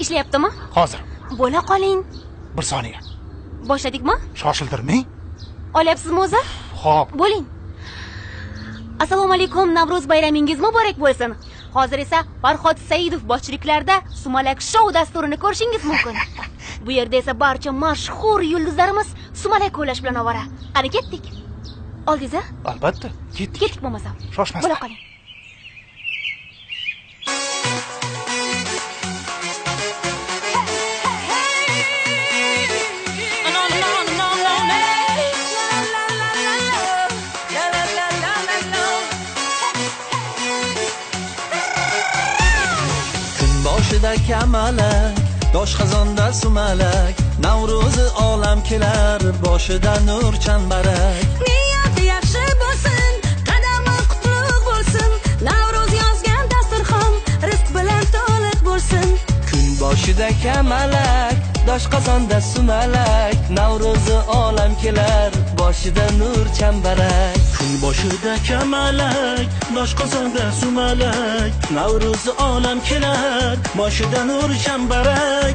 Ishlayaptimi? Hozir. Bo'la qoling. Bir soniya. Boshladikmi? Shoshiltirmang. Olyapsizmi o'zi? Xo'p. Bo'ling. Assalomu alaykum, Navro'z bayramingiz muborak bo'lsin. Hozir esa Farhod Saidov boshchiliklarida Sumalak Show dasturini ko'rishingiz mumkin. Bu yerda esa barcha mashhur yulduzlarimiz sumalak o'ylash bilan ovora. Qani ketdik. Oldingiz-a? Albatta. Ketdik. Ketdik bo'lmasam. Shoshmasdan. Bo'la qoling. Boshida kamalak, dosh xazonda sumalak, Navro'zi olam kelar, boshida nur chambarak. Niyati yaxshi bo'lsin, qadami qutlug' bo'lsin, Navro'z yozgan dasturxon rizq bilan to'liq bo'lsin. Kun boshida kamalak, dosh xazonda sumalak, Navro'zi olam kelar, boshida nur chambarak. Kun boshida kamalak, dosh xazonda sumalak, Navro'zi olam kelar, boshida nur chambarak.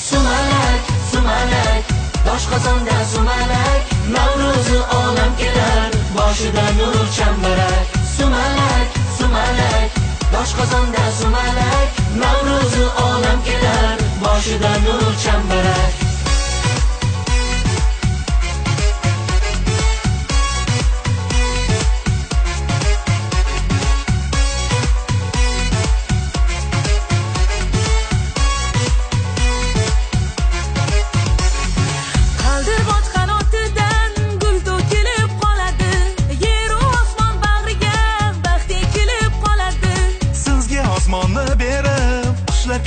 Sumalak, sumalak, dosh xazonda sumalak, Navro'zi olam kelar, boshida nur chambarak. Sumalak, sumalak, dosh xazonda sumalak, Navro'zi olam kelar, boshida nur chambarak.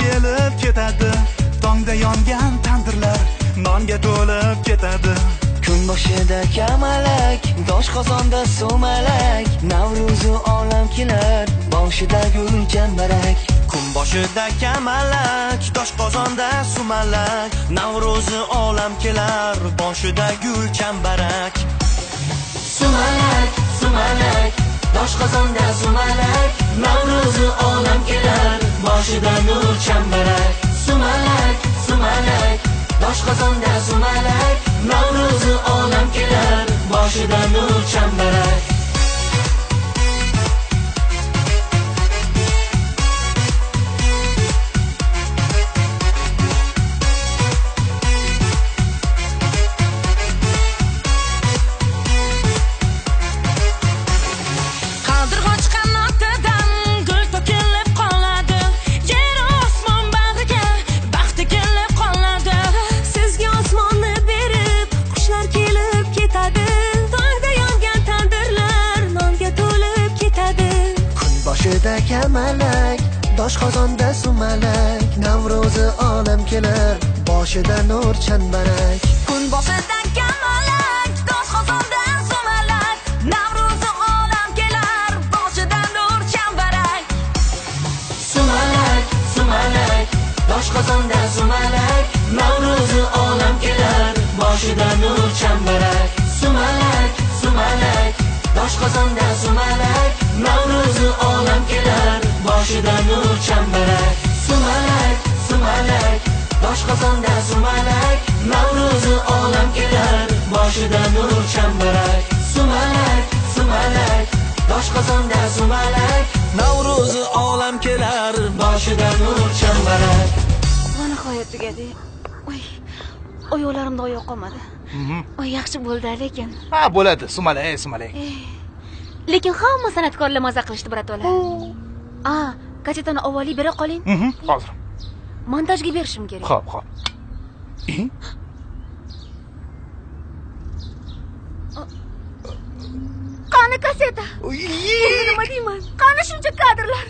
Kelib ketadi, tongda yongan tandirlar nonga to'lib ketadi. Kun boshida kamalak, dosh qozonda sumalak, Navro'zi olam kelar, boshida gul chambarak. Kun boshida kamalak, dosh qozonda sumalak, Navro'zi olam kelar, boshida gul chambarak. Sumalak, sumalak, dosh qozonda sumalak, Navro'zi olam kelar, boshida nur chambarak. Sumalak, sumalak, dosh qozonda sumalak, Navro'zi olam kelar, boshida nur chambarak. Boshida kamalak, dosh qozonda sumalak, Navro'zi olam kelar, boshida nur chambarak. Kun boshida kamalak, dosh qozonda sumalak, Navro'zi olam kelar, boshida nur chambarak. Sumalak, sumalak, dosh qozonda sumalak, Navro'zi olam kelar, boshida nur chambarak. Sumalak, sumalak, dosh qozonda sumalak, Navro'zi olam kelar, boshida nur chambarak. Sumalak, sumalak, dosh qozonda sumalak, Navro'zi olam kelar, boshida nur chambarak. Sumalak, sumalak, dosh qozonda sumalak, Navro'zi olam kelar, boshida nur chambarak. Va nihoyat tugadi. Oyoqlarimda oyoq qolmadi. Yaxshi bo'ldi lekin. Ha, bo'ladi, sumalak, sumalak. Lekin hamma san'atkorlar maza qilishdi, bratolar. Kasetani avvaliy bera qoling. Hozir. Montajga berishim kerak. Xo'p, xo'p. Qani kaseta? Nima deyman? Qani shuncha kadrlar?